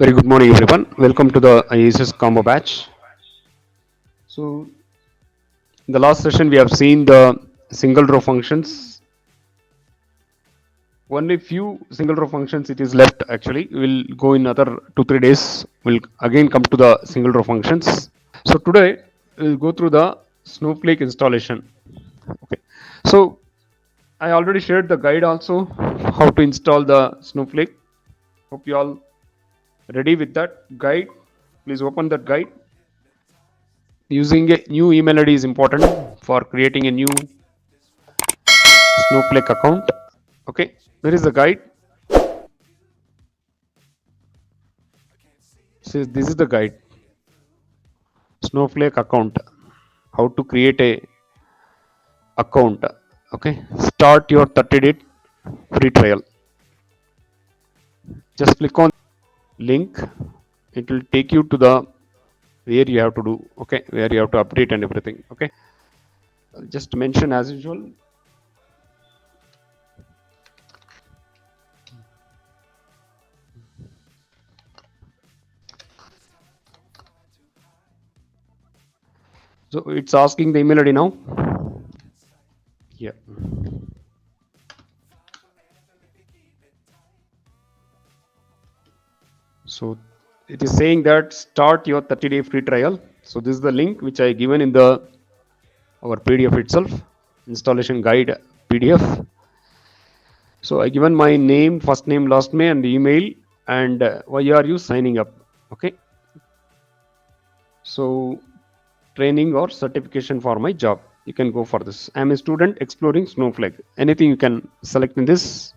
Very good morning, everyone. Welcome to the IICS Combo batch. So, in the last session, we have seen the single row functions. Only few single row functions it is left. Actually, we'll go in another 2-3 days. We'll again come to the single row functions. So today we'll go through the Snowflake installation. Okay. So I already shared the guide also how to install the Snowflake. Hope you all ready with that guide. Please open that guide. Using a new email ID is important for creating a new Snowflake account. Okay, where is the guide? Says this is the guide. Snowflake account. How to create a account. Okay, start your 30-day free trial. Just click on link. It will take you to the where you have to do. Okay, where you have to update and everything. Okay, I'll just mention as usual. So it's asking the email ID now. Yeah. So it is saying that start your 30-day free trial. So this is the link which I given in the our PDF itself, installation guide PDF. So I given my name, first name, last name, and email, and why are you signing up? Okay. So training or certification for my job. You can go for this. I'm a student exploring Snowflake. Anything you can select in this.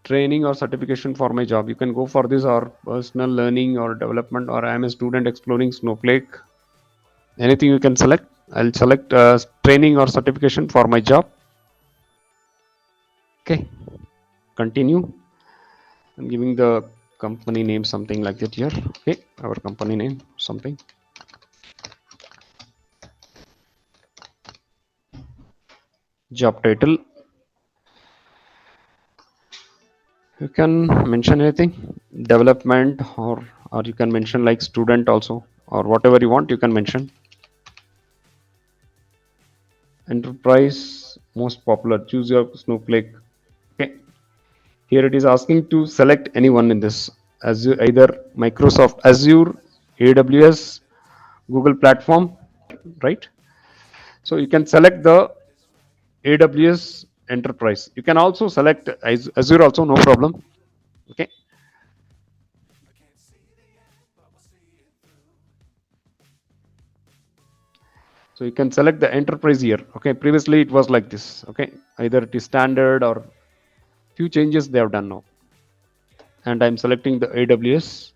Training or certification for my job. You can go for this, or personal learning or development, or I'm a student exploring Snowflake. Anything you can select. I'll select training or certification for my job. Okay, continue. I'm giving the company name something like that here. Okay, our company name something. Job title. You can mention anything, development, or you can mention like student also, or whatever you want. You can mention. Enterprise most popular. Choose your Snowflake. Okay. Here it is asking to select anyone in this. Azure, either Microsoft Azure, AWS, Google platform, right? So you can select the AWS enterprise. You can also select Azure also, no problem. Okay. So you can select the enterprise here. Okay. Previously it was like this. Okay. Either it is standard or few changes they have done now. And I'm selecting the AWS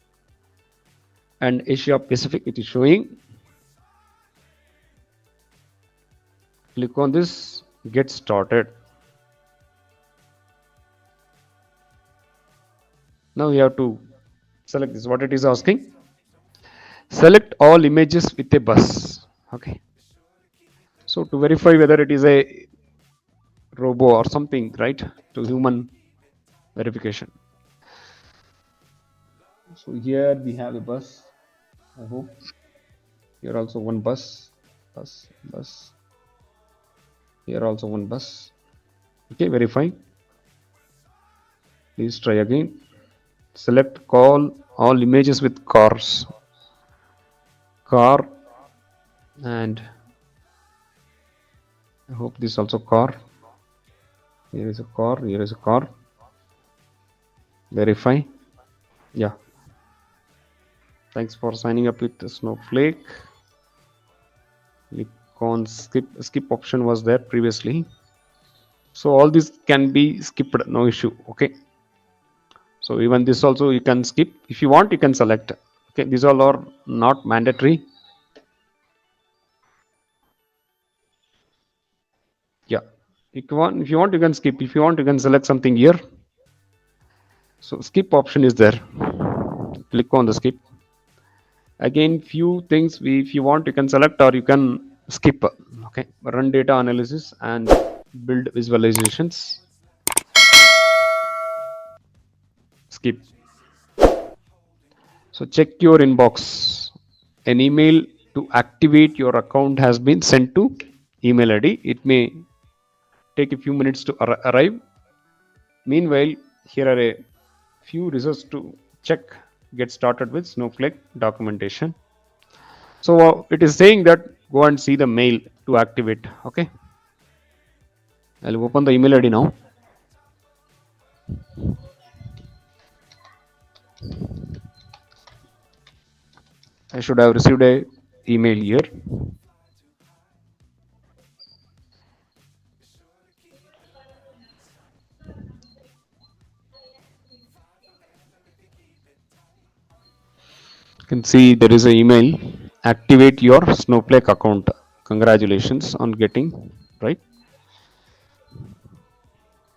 and Asia Pacific. It is showing. Click on this, get started. Now you have to select this. What it is asking? Select all images with a bus. Okay. So to verify whether it is a robo or something, right? To human verification. So here we have a bus. I hope here also one bus. Bus. Here also one bus. Okay, verify. Please try again. Select call all images with cars. Car, and I hope this also car. Here is a car. Here is a car. Verify. Yeah. Thanks for signing up with Snowflake. Click on skip. Skip option was there previously. So all this can be skipped, no issue. Okay. So even this also you can skip. If you want, you can select. Okay. These all are not mandatory. Yeah. If you want, you can skip. If you want, you can select something here. So skip option is there. Click on the skip. Again, few things if you want, you can select or you can skip. Okay. Run data analysis and build visualizations. Skip. So check your inbox. An email to activate your account has been sent to email ID. It may take a few minutes to arrive. Meanwhile, here are a few results to check. Get started with Snowflake documentation. So it is saying that go and see the mail to activate. Okay, I'll open the email ID now. I should have received a email here. You can see there is an email. Activate your Snowflake account. Congratulations on getting right.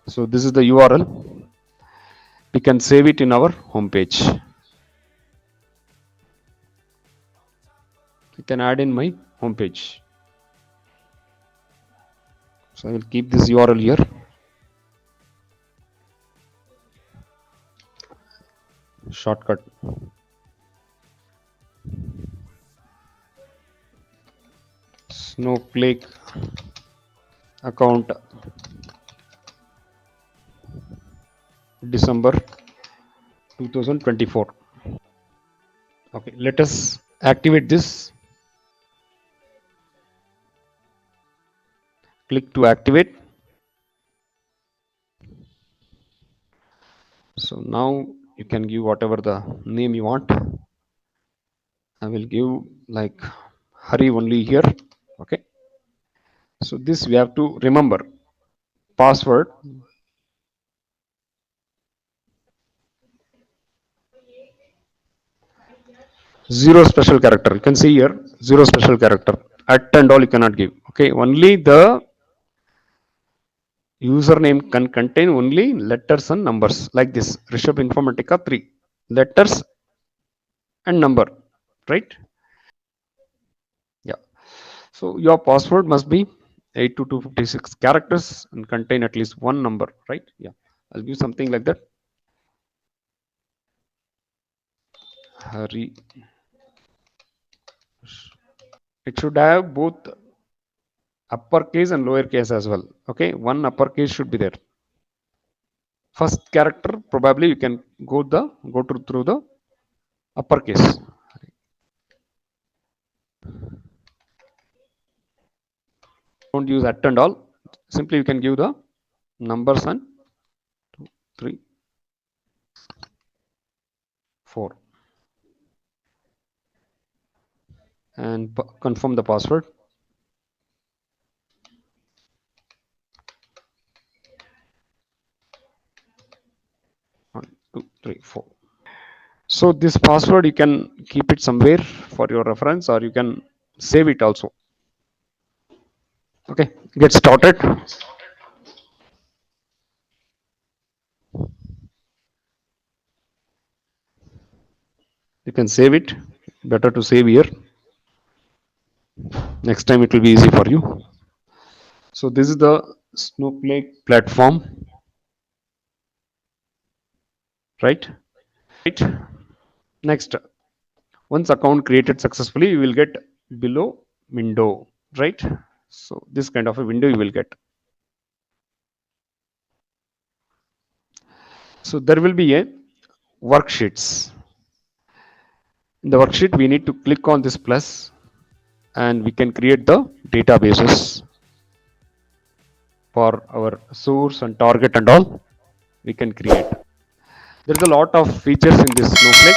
So this is the URL. We can save it in our home page. You can add in my home page. So I will keep this URL here. Shortcut. Snowflake account December 2024. Okay, let us activate this. Click to activate. So now you can give whatever the name you want. I will give like Hari only here. Okay. So this we have to remember. Password. Zero special character. You can see here zero special character. At and all you cannot give. Okay. Only the username can contain only letters and numbers like this. Rishabh Informatica 3 letters and number, right? Yeah. So your password must be 82256 characters and contain at least one number, right? Yeah. I'll give something like that. Hari. It should have both uppercase and lowercase as well. Okay. One uppercase should be there. First character probably you can go through the uppercase. Don't use at and all. Simply you can give the numbers and 2, 3, 4 and confirm the password. 1, 2, 3, 4. So this password you can keep it somewhere for your reference or you can save it also. Okay, get started. You can save it. Better to save here. Next time it will be easy for you. So this is the Snowflake platform, right? Next, once account created successfully, you will get below window, right? So this kind of a window you will get. So there will be a worksheets. In the worksheet, we need to click on this plus and we can create the databases for our source and target and all. We can create. There's a lot of features in this Snowflake.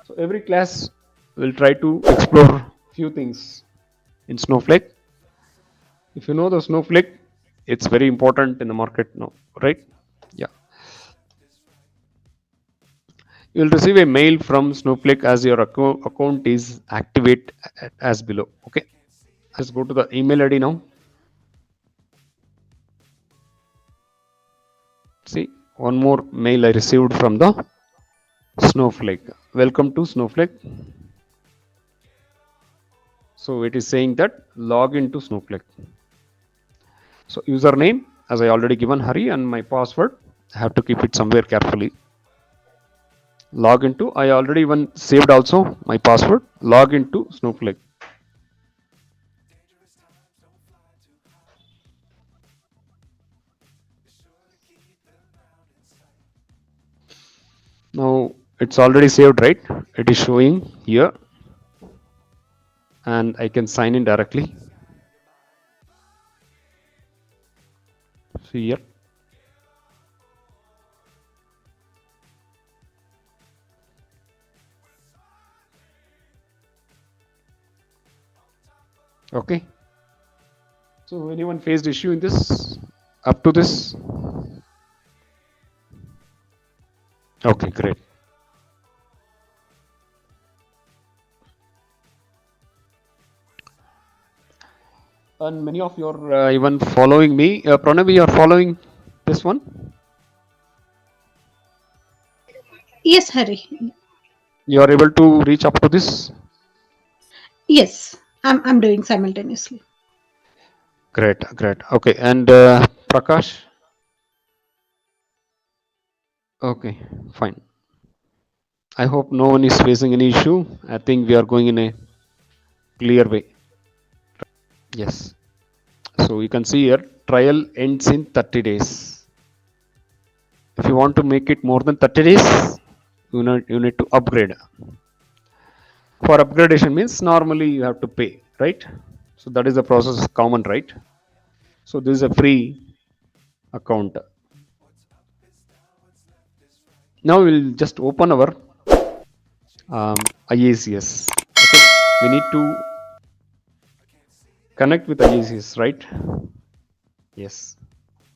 So every class will try to explore few things in Snowflake. If you know the Snowflake, it's very important in the market now, right? Yeah. You will receive a mail from Snowflake as your account is activate as below. Okay. Let's go to the email ID now. See, one more mail I received from the Snowflake. Welcome to Snowflake. So it is saying that log into Snowflake. So username, as I already given Hari, and my password, I have to keep it somewhere carefully. Log into, I already one saved also my password. Log into Snowflake. Now it's already saved, right? It is showing here, and I can sign in directly. See here. Okay. So anyone faced issue in this up to this? Okay, great. And many of you are even following me. Pranav, you are following this one? Yes, Hari. You are able to reach up to this? Yes, I'm doing simultaneously. Great, great. Okay, and Prakash? Okay, fine. I hope no one is facing any issue. I think we are going in a clear way. Yes. So you can see here, trial ends in 30 days. If you want to make it more than 30 days, you need to upgrade. For upgradation means normally you have to pay, right? So that is the process common, right? So this is a free account. Now we'll just open our IICS. Okay, we need to connect with IICS, right? Yes.